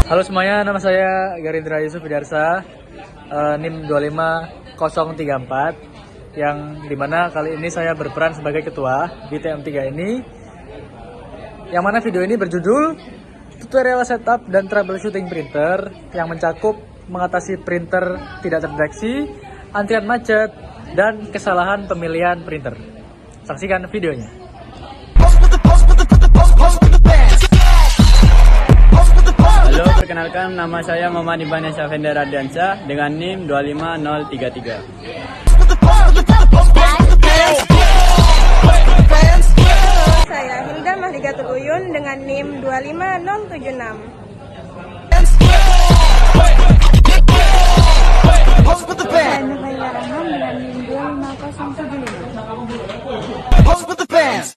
Halo semuanya, nama saya Garindra Yusuf Widarsa, NIM 25034, yang dimana kali ini saya berperan sebagai ketua di TM3 ini, yang mana video ini berjudul tutorial setup dan troubleshooting printer yang mencakup mengatasi printer tidak terdeteksi, antrian macet, dan kesalahan pemilihan printer. Saksikan videonya. Halo, perkenalkan nama saya Muhammad Ibn Syafendra Radiansyah dengan NIM 25033. Saya Hilda Mahligatul Uyun dengan NIM 25076. Saya Nuhaila Rahman dengan NIM 25075.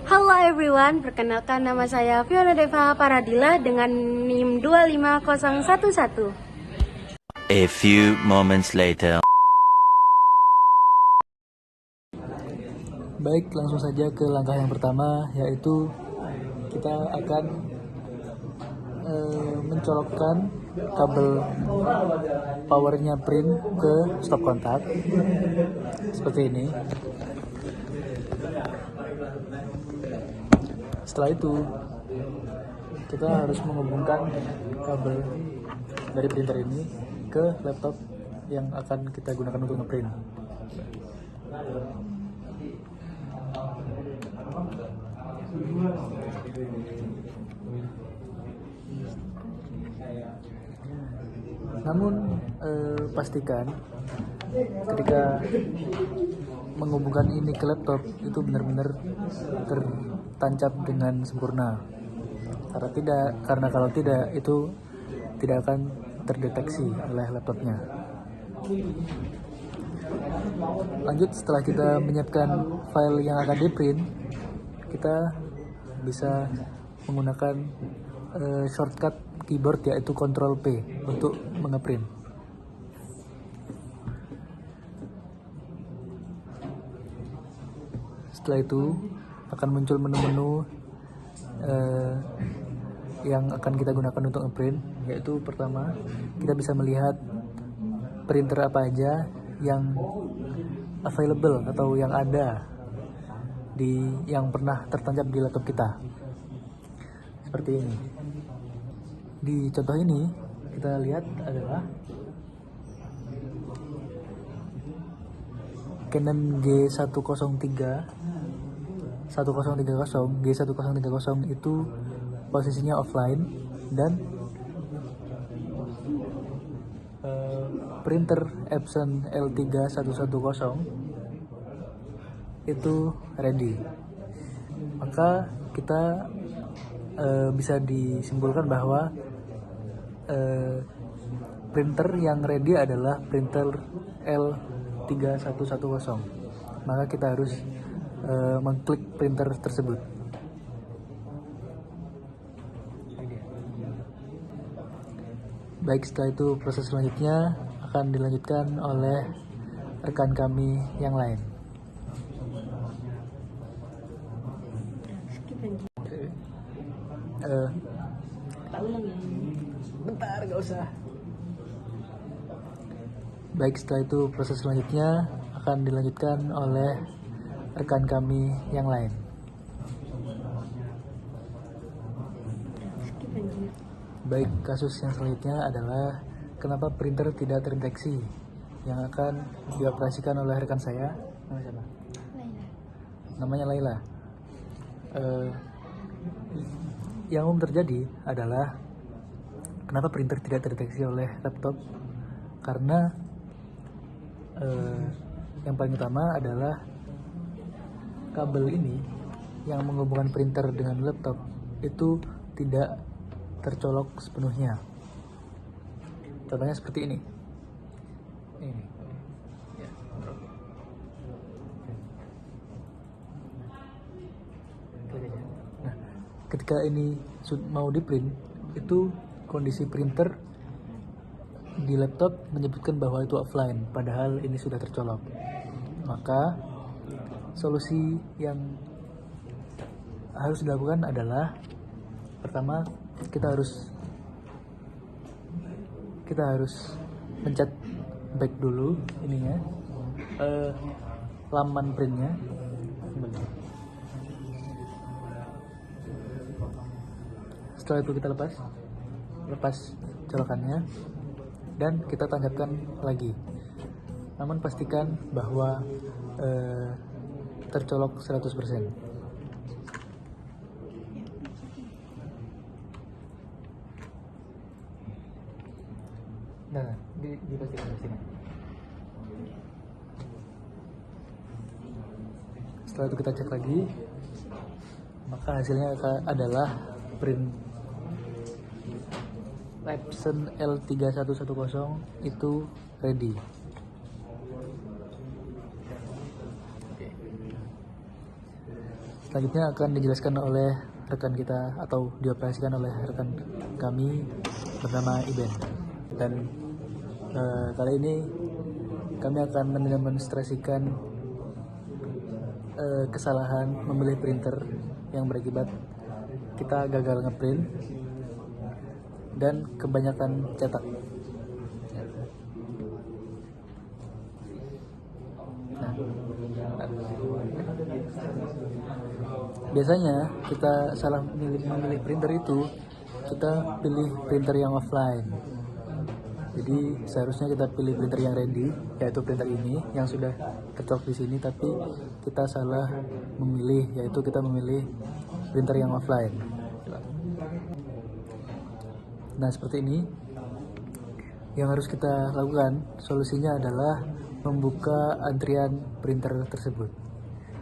Halo everyone, perkenalkan nama saya Fiona Deva Paradila dengan NIM 25011. A few moments later. Baik, langsung saja ke langkah yang pertama, yaitu kita akan mencolokkan kabel powernya print ke stop kontak seperti ini. Setelah itu kita harus menghubungkan kabel dari printer ini ke laptop yang akan kita gunakan untuk ngeprint. Namun pastikan ketika menghubungkan ini ke laptop itu benar-benar tertancap dengan sempurna. Karena kalau tidak itu tidak akan terdeteksi oleh laptopnya. Lanjut, setelah kita menyiapkan file yang akan di-print, kita bisa menggunakan shortcut keyboard yaitu Ctrl P untuk mengeprint. Setelah itu akan muncul menu-menu yang akan kita gunakan untuk ngeprint, yaitu pertama kita bisa melihat printer apa aja yang available atau yang ada yang pernah tertancap di laptop kita. Seperti ini. Di contoh ini kita lihat adalah Canon G1030 itu posisinya offline, dan printer Epson L3110 itu ready. Maka kita bisa disimpulkan bahwa printer yang ready adalah printer L3110. Maka kita harus mengklik printer tersebut. Baik, setelah itu proses selanjutnya akan dilanjutkan oleh rekan kami yang lain. Bentar, gak usah. Baik, setelah itu proses selanjutnya akan dilanjutkan oleh rekan kami yang lain. Baik, kasus yang selanjutnya adalah kenapa printer tidak terdeteksi, yang akan dioperasikan oleh rekan saya. Namanya siapa? Laila. Namanya Laila. Yang umum terjadi adalah kenapa printer tidak terdeteksi oleh laptop, karena yang paling utama adalah kabel ini yang menghubungkan printer dengan laptop itu tidak tercolok sepenuhnya. Contohnya seperti ini. Ini. Ya. Nah, ketika ini mau di print, itu kondisi printer di laptop menyebutkan bahwa itu offline, padahal ini sudah tercolok. Maka solusi yang harus dilakukan adalah pertama kita harus pencet back dulu ininya, laman printnya. Setelah itu kita lepas colokannya dan kita tancapkan lagi. Namun pastikan bahwa tercolok 100%. Nah, dipastikan. Setelah itu kita cek lagi, maka hasilnya adalah print Epson L3110 itu ready. Selanjutnya akan dijelaskan oleh rekan kita atau dioperasikan oleh rekan kami bernama Iben. Dan kali ini kami akan mendemonstrasikan kesalahan memilih printer yang berakibat kita gagal ngeprint dan kebanyakan cetak. Biasanya kita salah memilih printer itu, kita pilih printer yang offline. Jadi seharusnya kita pilih printer yang ready, yaitu printer ini yang sudah kecolok di sini, tapi kita salah memilih, yaitu kita memilih printer yang offline. Nah, seperti ini. Yang harus kita lakukan, solusinya adalah membuka antrian printer tersebut.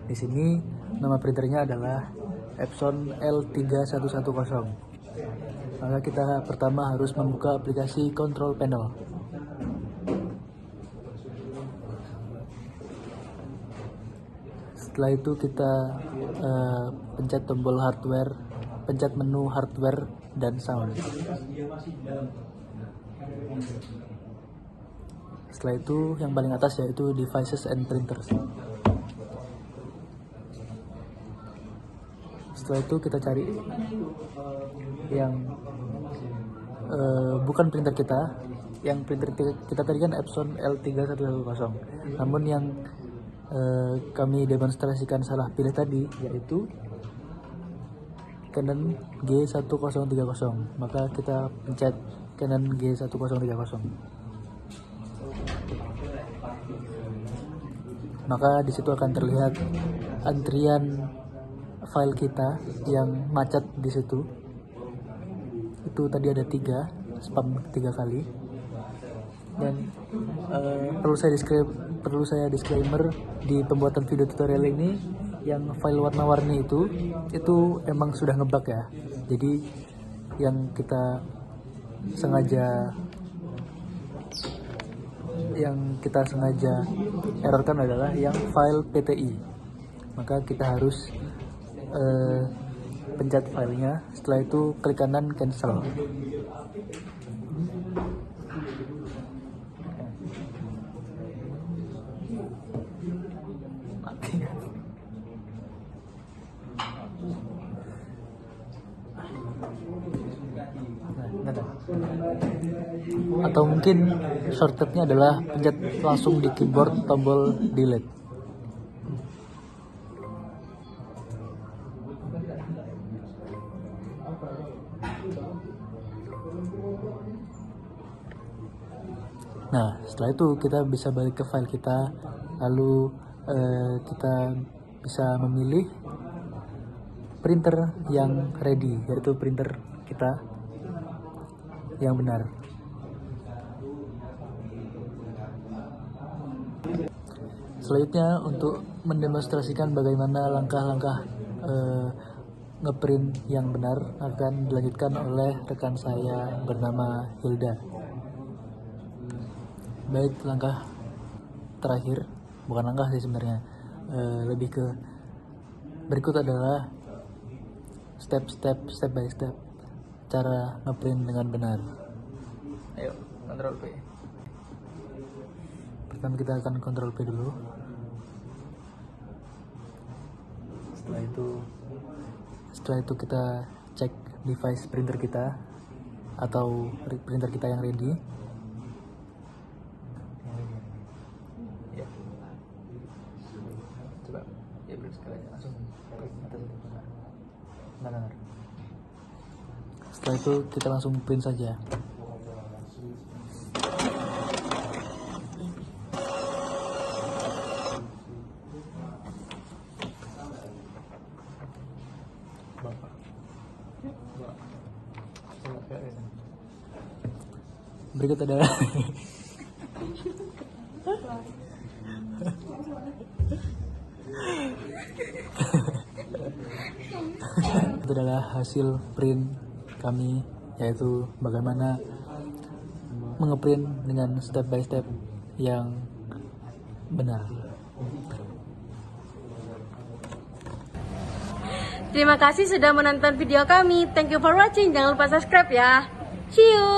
Di sini nama printernya adalah Epson L3110. Maka kita pertama harus membuka aplikasi Control Panel. Setelah itu kita pencet tombol hardware, pencet menu hardware dan sound. Setelah itu yang paling atas yaitu devices and printers. Setelah itu kita cari yang bukan printer kita. Yang printer kita tadi kan Epson L3110. Namun yang kami demonstrasikan salah pilih tadi yaitu Canon G1030. Maka kita pencet Canon G1030. Maka di situ akan terlihat antrian file kita yang macet di situ. Itu tadi ada 3 spam 3 kali. Dan perlu saya disclaimer di pembuatan video tutorial ini, yang file warna-warni itu emang sudah ngebug ya. Jadi yang kita sengaja errorkan adalah yang file PTI. Maka kita harus pencet filenya, setelah itu klik kanan cancel. Atau mungkin shortcutnya adalah pencet langsung di keyboard tombol delete. Nah, setelah itu kita bisa balik ke file kita, lalu kita bisa memilih printer yang ready, yaitu printer kita yang benar. Selanjutnya untuk mendemonstrasikan bagaimana langkah-langkah ngeprint yang benar akan dilanjutkan oleh rekan saya bernama Hilda. Baik, langkah terakhir, bukan langkah sih sebenarnya, lebih ke berikut adalah step by step cara ngeprint dengan benar. Ayo, Ctrl P. Pertama kita akan Ctrl P dulu. Setelah itu Setelah itu kita cek device printer kita atau printer kita yang ready. Ya. Coba ya print sekali aja langsung print atas itu. Benar. Setelah itu kita langsung print saja. Berikut adalah itu adalah hasil print kami, yaitu bagaimana mengeprint dengan step by step yang benar. Terima kasih sudah menonton video kami. Thank you for watching. Jangan lupa subscribe ya. See you.